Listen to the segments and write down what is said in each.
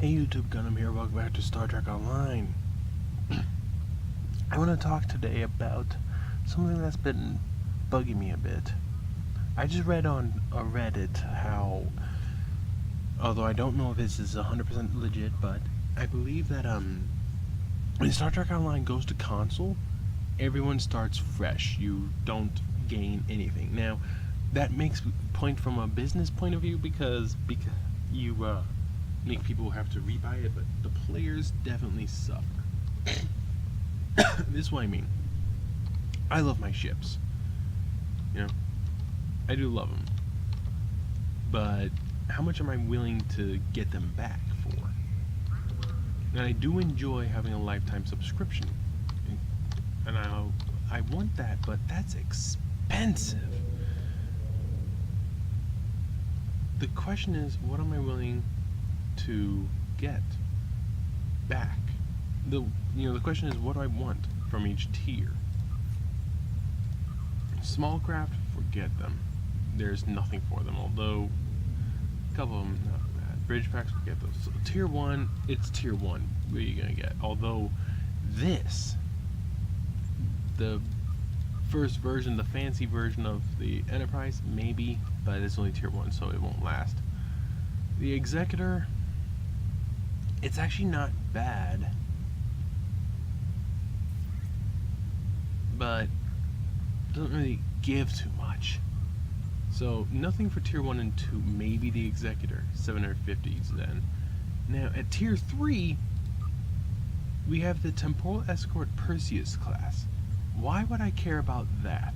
Hey YouTube, Gunham here, welcome back to Star Trek Online. I want to talk today about something that's been bugging me a bit. I just read on a Reddit how, although I don't know if this is 100% legit, but I believe that when Star Trek Online goes to console, everyone starts fresh. You don't gain anything. Now, that makes point from a business point of view because you make people have to rebuy it, but the players definitely suffer. This is what I mean. I love my ships. You know, I do love them. But how much am I willing to get them back for? And I do enjoy having a lifetime subscription. And I want that, but that's expensive. The question is, what am I willing to get back? The question is, what do I want from each tier? Small craft, forget them. There's nothing for them, although a couple of them not bad. Bridge packs, forget those. So tier 1, it's tier 1. What are you gonna get? Although this, the first version, the fancy version of the Enterprise, maybe, but it's only tier 1, so it won't last. The Executor, it's actually not bad, but doesn't really give too much. So nothing for tier 1 and 2, maybe the Executor, 750s then. Now at tier 3, we have the Temporal Escort Perseus class. Why would I care about that?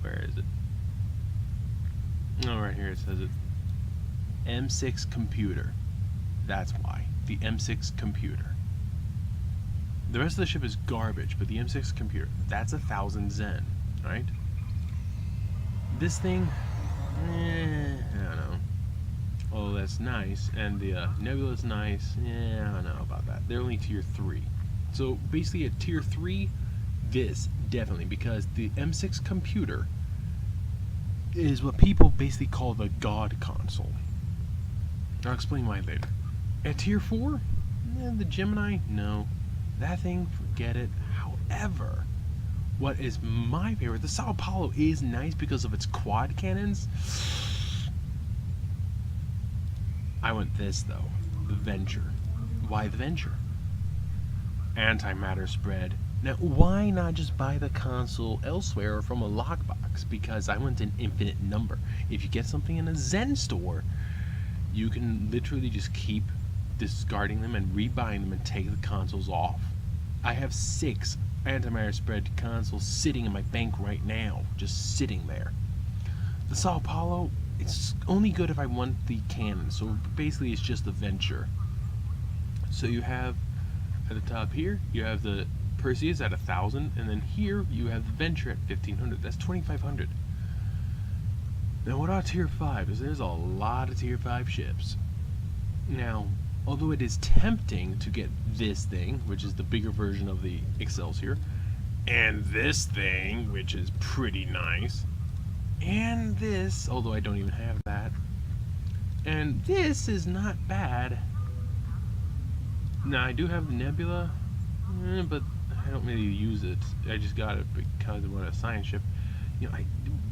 Where is it? Oh, right here it says it. M6 computer. That's why. The M6 computer. The rest of the ship is garbage, but the M6 computer, that's 1,000 Zen, right? This thing, I don't know. Oh, that's nice, and the Nebula's nice. Yeah, I don't know about that. They're only tier 3. So basically at tier 3, this, definitely, because the M6 computer is what people basically call the God console. I'll explain why later. At tier 4, the Gemini, no. That thing, forget it. However, what is my favorite, the Sao Paulo is nice because of its quad cannons. I want this though, the Venture. Why the Venture? Antimatter spread. Now, why not just buy the console elsewhere or from a lockbox? Because I want an infinite number. If you get something in a Zen store, you can literally just keep discarding them and rebuying them and take the consoles off. I have 6 antimatter spread consoles sitting in my bank right now, just sitting there. The Sao Paulo, it's only good if I want the cannon, so basically it's just the Venture. So you have at the top here, you have the Perseus at 1,000, and then here you have the Venture at 1,500. That's 2,500. Now what about tier 5? Because there's a lot of tier 5 ships. Now, although it is tempting to get this thing, which is the bigger version of the Excelsior, and this thing, which is pretty nice, and this, although I don't even have that, and this is not bad. Now I do have the Nebula, but I don't really use it. I just got it because I want a science ship. You know,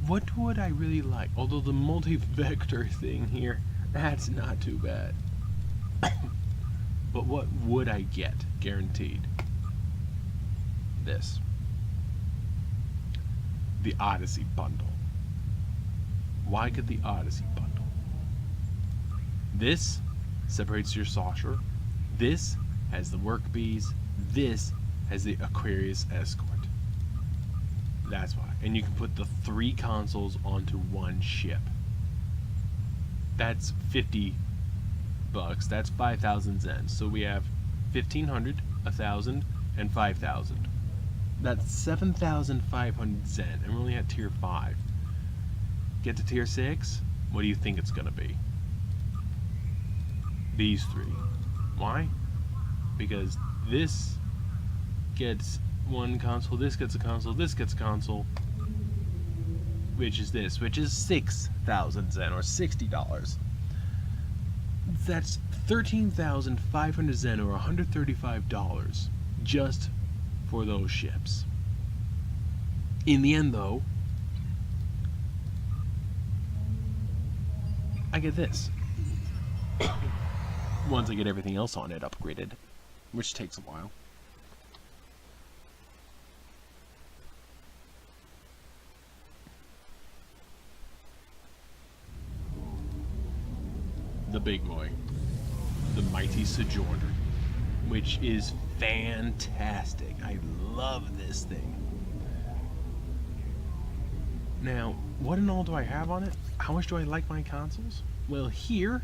what would I really like? Although the multi-vector thing here, that's not too bad. But what would I get, guaranteed? This. The Odyssey bundle. Why could the Odyssey bundle? This separates your saucer. This has the work bees. This has the Aquarius Escort. That's why. And you can put the 3 consoles onto one ship. That's $50. That's 5,000 Zen. So we have 1,500, 1,000, and 5,000. That's 7,500 Zen, and we're only at tier 5. Get to tier 6, what do you think it's gonna be? These 3. Why? Because this gets one console, this gets a console, this gets a console, which is this, which is 6,000 Zen, or $60. That's 13,500 Zen, or $135, just for those ships. In the end, though, I get this. Once I get everything else on it upgraded, which takes a while. The big boy, the Mighty Sojourner, which is fantastic. I love this thing. Now, what in all do I have on it? How much do I like my consoles? Well, here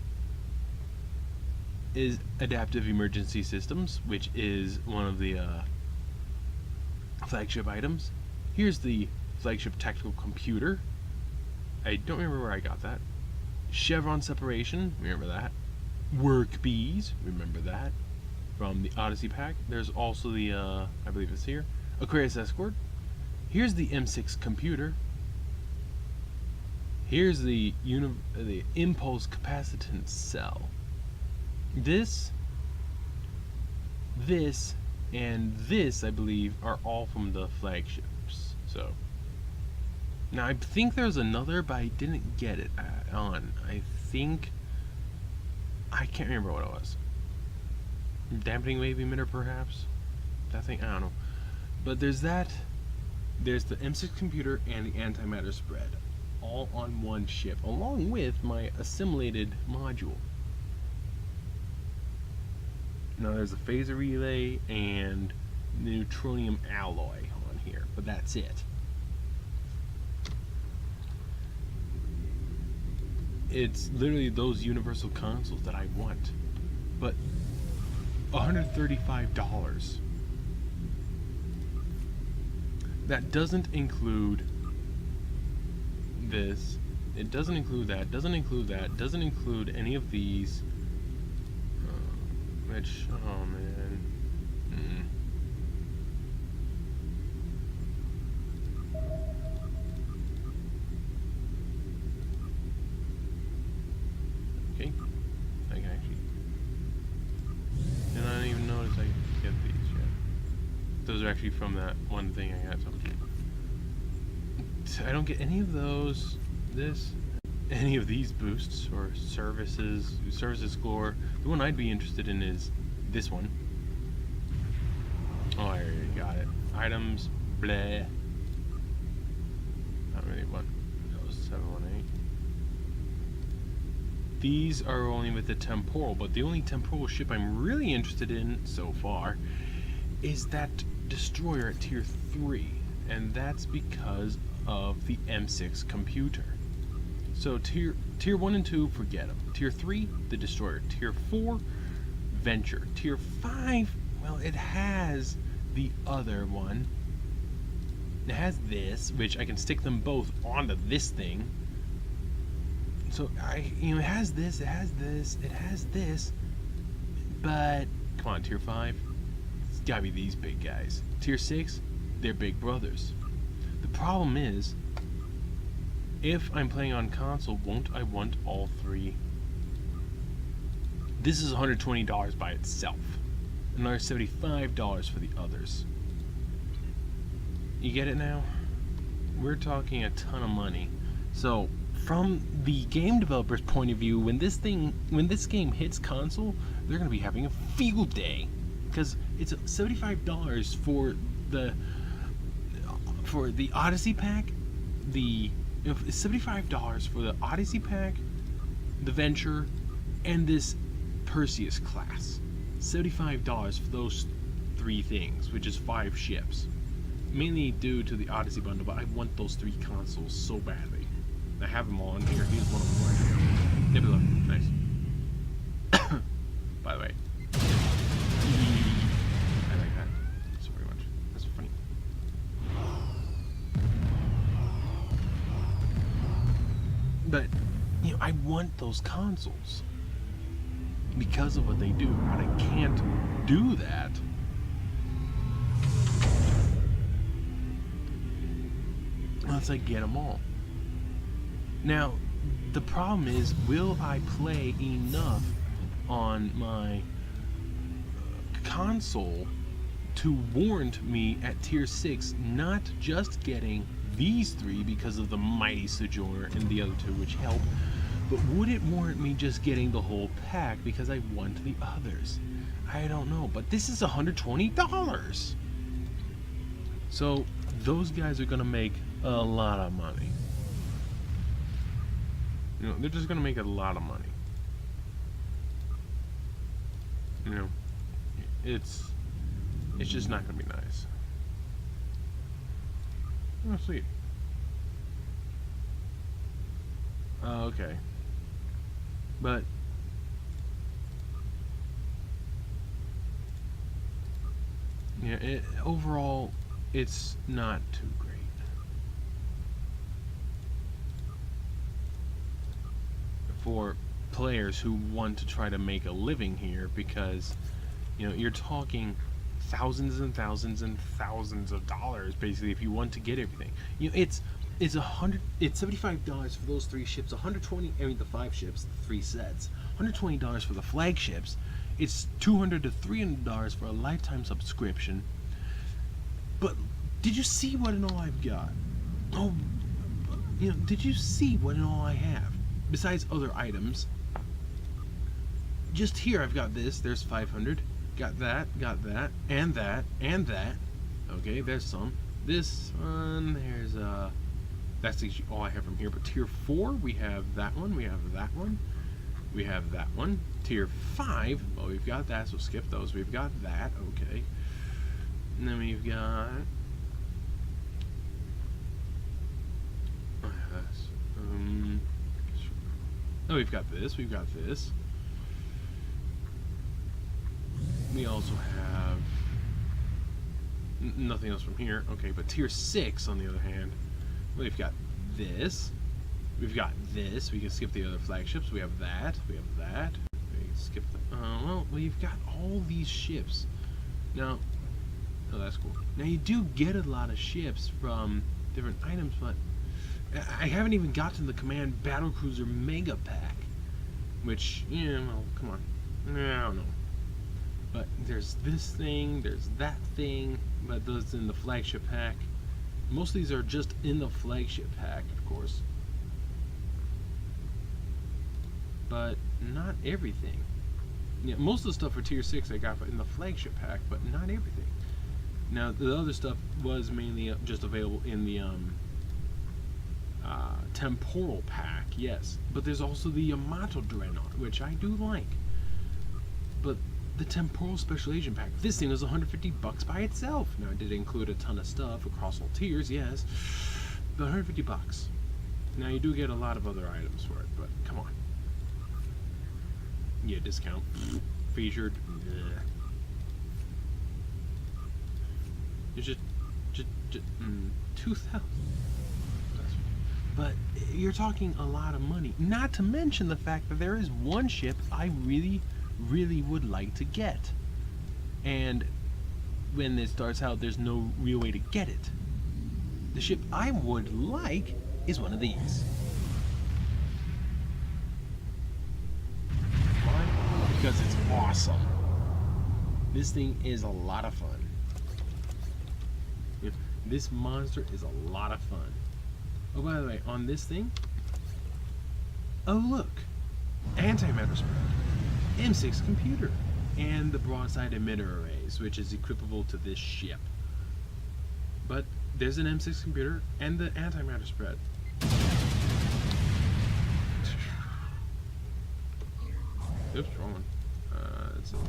is Adaptive Emergency Systems, which is one of the flagship items. Here's the flagship tactical computer. I don't remember where I got that. Chevron Separation, remember that. Work Bees, remember that. From the Odyssey pack. There's also the, I believe it's here, Aquarius Escort. Here's the M6 computer. Here's the Impulse Capacitance Cell. This, and this, I believe, are all from the flagships. So, now I think there's another, but I didn't get it on. I can't remember what it was. Dampening wave emitter, perhaps? That thing, I don't know. But there's that. There's the M6 computer and the antimatter spread, all on one ship, along with my assimilated module. Now there's a phaser relay and the neutronium alloy on here, but that's it. It's literally those universal consoles that I want, but $135. That doesn't include this. It doesn't include that. Doesn't include that. Doesn't include any of these. Which, oh man. Okay. I can actually. And I didn't even notice I could get these yet. Those are actually from that one thing I got. So I don't get any of those. Any of these boosts or services score. The one I'd be interested in is this one. Oh, I already got it. Items, bleh. Not really one. That was 718. These are only with the temporal, but the only temporal ship I'm really interested in so far is that destroyer at tier 3, and that's because of the M6 computer. So tier 1 and 2, forget them. Tier 3, the destroyer. Tier 4, Venture. Tier 5, well, it has the other one. It has this, which I can stick them both onto this thing. So it has this, it has this, it has this. But come on, tier 5, it's gotta be these big guys. Tier 6, they're big brothers. The problem is, if I'm playing on console, won't I want all three? This is $120 by itself. Another $75 for the others. You get it now? We're talking a ton of money. So, from the game developer's point of view, when this game hits console, they're going to be having a field day. Because it's $75 for the Odyssey pack, it's $75 for the Odyssey pack, the Venture, and this Perseus class. $75 for those three things, which is 5 ships. Mainly due to the Odyssey bundle, but I want those 3 consoles so badly. I have them all in here. Here's one of them right here. Nebula, nice. By the way, I like that so very much. That's funny. But, I want those consoles because of what they do, but I can't do that unless I get them all. Now, the problem is, will I play enough on my console to warrant me at tier 6 not just getting these 3 because of the mighty Sojourner and the other 2 which help, but would it warrant me just getting the whole pack because I want the others? I don't know, but this is $120. So those guys are gonna make a lot of money. You know, they're just gonna make a lot of money. You know, it's just not gonna be nice. Oh, sweet. Okay. But yeah, overall, it's not too great. For players who want to try to make a living here, because you know you're talking thousands and thousands and thousands of dollars basically if you want to get everything. You know, it's $75 for those 3 ships, 120. I mean the 5 ships, the 3 sets. $120 for the flagships. It's $200 to $300 for a lifetime subscription. But did you see what in all I've got? Oh, you know, did you see what in all I have? Besides other items, just here I've got this. There's 500. Got that, and that, and that. Okay, there's some. This one, there's that's actually all I have from here. But tier 4, we have that one. We have that one. We have that one. Tier 5, well, we've got that, so skip those. We've got that. Okay. And then we've got. Oh, we've got this. We've got this. We also have nothing else from here. Okay, but tier 6, on the other hand, we've got this. We've got this. We can skip the other flagships. We have that. We have that. We can skip the. Well, we've got all these ships. Now, oh, that's cool. Now you do get a lot of ships from different items, but I haven't even gotten the Command Battlecruiser Mega Pack, which, yeah, well, come on. I don't know. But there's this thing, there's that thing, but those in the flagship pack. Most of these are just in the flagship pack, of course. But not everything. Yeah, most of the stuff for tier 6 I got in the flagship pack, but not everything. Now, the other stuff was mainly just available in the temporal pack, yes. But there's also the Yamato Dreadnought, which I do like. But the temporal special agent pack, this thing was $150 by itself. Now, it did include a ton of stuff across all tiers, yes, but $150. Now, you do get a lot of other items for it, but come on. Yeah, discount. Featured. Bleh. It's just 2,000. But you're talking a lot of money. Not to mention the fact that there is one ship I really would like to get. And when it starts out, there's no real way to get it. The ship I would like is one of these. Why? Because it's awesome. This thing is a lot of fun. This monster is a lot of fun. Oh, by the way, on this thing, oh look, antimatter spread, M6 computer, and the broadside emitter arrays, which is equipable to this ship. But there's an M6 computer and the antimatter spread. Oops, wrong one. That's it.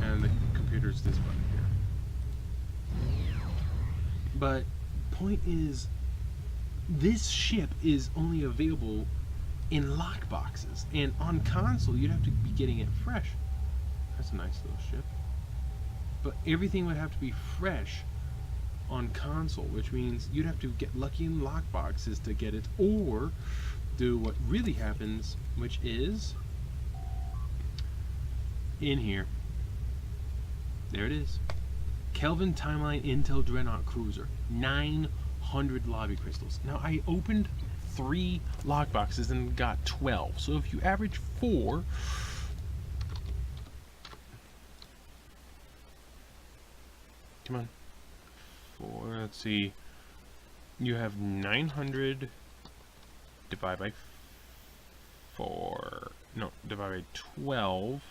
And the computer's this button here. But point is, this ship is only available in lock boxes, and on console you'd have to be getting it fresh. That's a nice little ship. But everything would have to be fresh on console, which means you'd have to get lucky in lock boxes to get it, or do what really happens, which is in here. There it is. Kelvin Timeline Intel Dreadnought Cruiser, 900 lobby crystals. Now, I opened 3 lockboxes and got 12. So if you average 4, come on, 4, let's see, you have 900 divided by 4, no, divided by 12.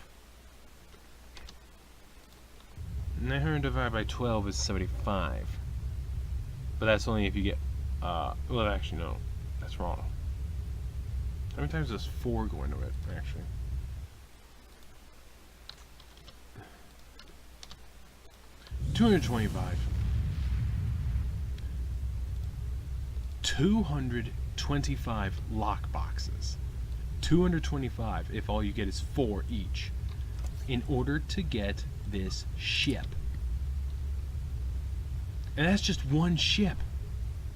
900 divided by 12 is 75. But that's only if you get, well, actually, no, that's wrong. How many times does 4 go into it, actually? $225. 225 lock boxes. 225 if all you get is 4 each. In order to get this ship. And that's just one ship.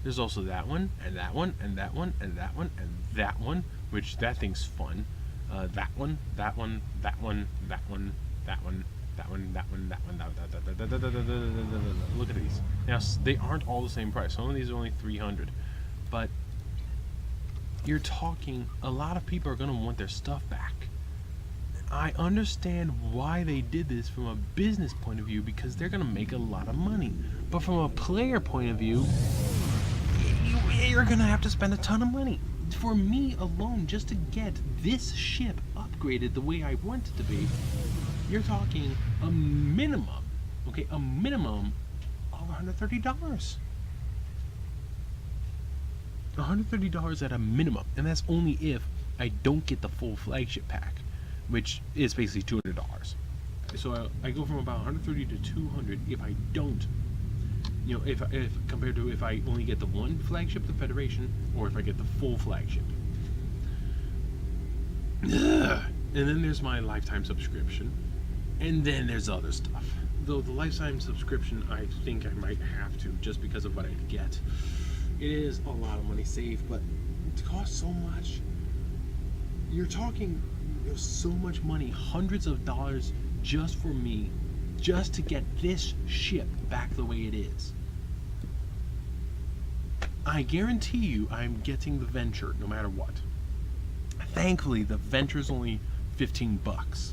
There's also that one, and that one, and that one, and that one, and that one, which that thing's fun. That one, that one, that one, that one, that one, that one, that one, that one, look at these. Now, they aren't all the same price. Some of these are only 300. But you're talking, a lot of people are going to want their stuff back. I understand why they did this from a business point of view, because they're going to make a lot of money. But from a player point of view, you're going to have to spend a ton of money. For me alone, just to get this ship upgraded the way I want it to be, you're talking a minimum, okay, a minimum of $130. $130 at a minimum, and that's only if I don't get the full flagship pack, which is basically $200. So I go from about 130 to 200 if I don't, you know, if compared to if I only get the one flagship, the Federation, or if I get the full flagship. And then there's my lifetime subscription, and then there's other stuff. Though the lifetime subscription, I think I might have to, just because of what I get. It is a lot of money saved, but it costs so much. You're talking, you know, so much money, hundreds of dollars just for me, just to get this ship back the way it is. I guarantee you I'm getting the Venture no matter what. Thankfully, the Venture's only $15.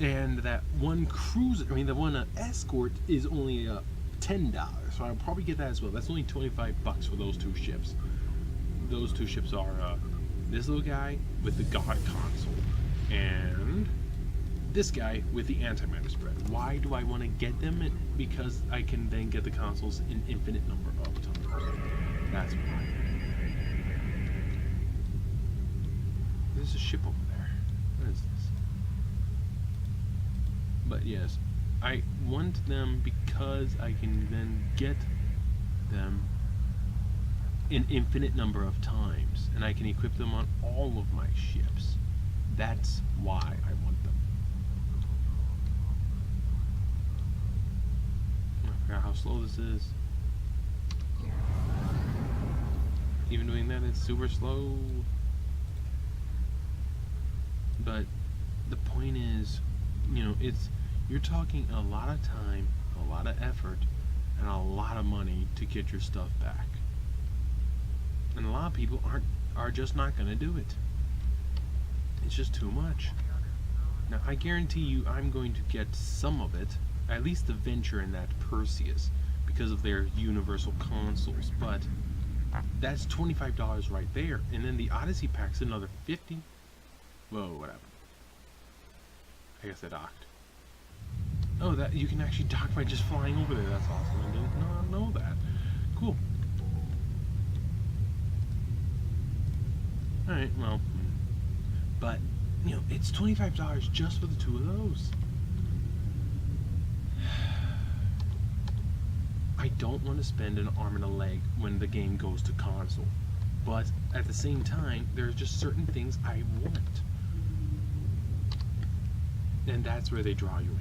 And that one cruiser, I mean the one Escort is only $10, so I'll probably get that as well. That's only $25 for those two ships. Those two ships are this little guy with the God console and this guy with the antimatter spread. Why do I want to get them? Because I can then get the consoles in infinite number of times. That's why. There's a ship over there. What is this? But yes, I want them because I can then get them an infinite number of times, and I can equip them on all of my ships. That's why I want them. I forgot how slow this is. Even doing that, it's super slow. But the point is, you know, you're talking a lot of time, a lot of effort, and a lot of money to get your stuff back. And a lot of people are just not going to do it. It's just too much. Now, I guarantee you I'm going to get some of it, at least the Venture and that Perseus, because of their universal consoles, but that's $25 right there. And then the Odyssey pack's another $50. Whoa, whatever. I guess I docked. Oh, that you can actually dock by just flying over there. That's awesome. I didn't know that. Cool. Alright, well. But, you know, it's $25 just for the two of those. I don't want to spend an arm and a leg when the game goes to console. But at the same time, there's just certain things I want. And that's where they draw you in.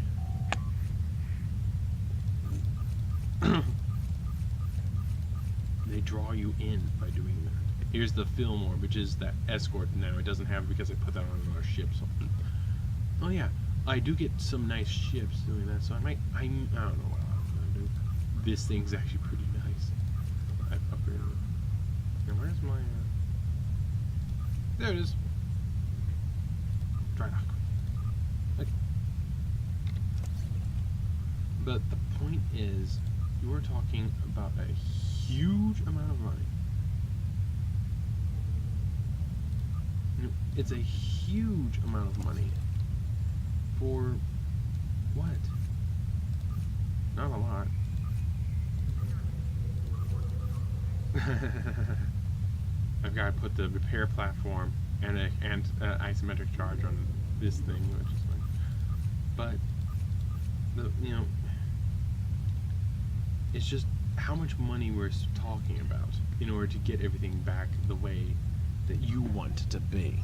They draw you in by doing that. Here's the Fillmore, which is that Escort now. It doesn't have it because I put that on another ship. So, oh yeah, I do get some nice ships doing that. So I don't know what I'm gonna do. This thing's actually pretty nice. I've upgraded Where's my... There it is. Dry dock. Okay. But the point is, you are talking about a huge amount of money. It's a huge amount of money. For what? Not a lot. I've got to put the repair platform and isometric charge on this thing, which is fine. But it's just how much money we're talking about in order to get everything back the way that you want it to be.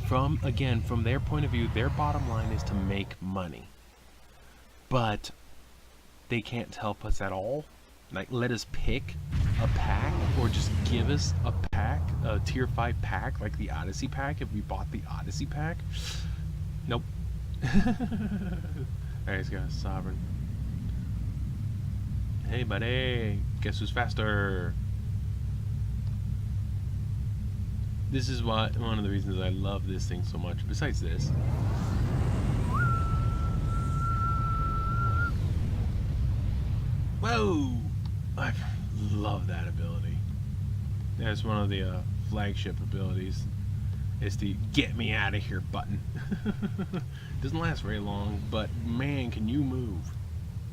From their point of view, their bottom line is to make money. But they can't help us at all. Like, let us pick a pack, or just give us a pack, a tier 5 pack, like the Odyssey pack, if we bought the Odyssey pack. Nope. Alright, let's go. Sovereign. Hey, buddy. Guess who's faster? This is one of the reasons I love this thing so much, besides this. Whoa! I love that ability. That's one of the flagship abilities. It's the get me out of here button. Doesn't last very long, but man, can you move.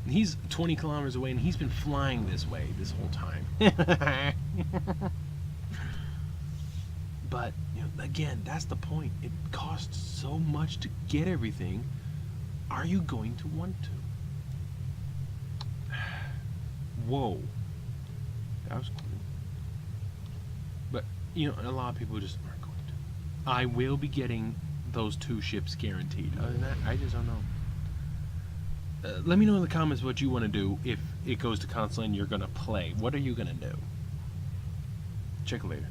He's 20 kilometers away and he's been flying this way this whole time. But, again, that's the point. It costs so much to get everything. Are you going to want to? Whoa. That was cool. But, a lot of people just aren't going to. I will be getting those 2 ships guaranteed. Other than that, I just don't know. Let me know in the comments what you want to do if it goes to console and you're going to play. What are you going to do? Check you later.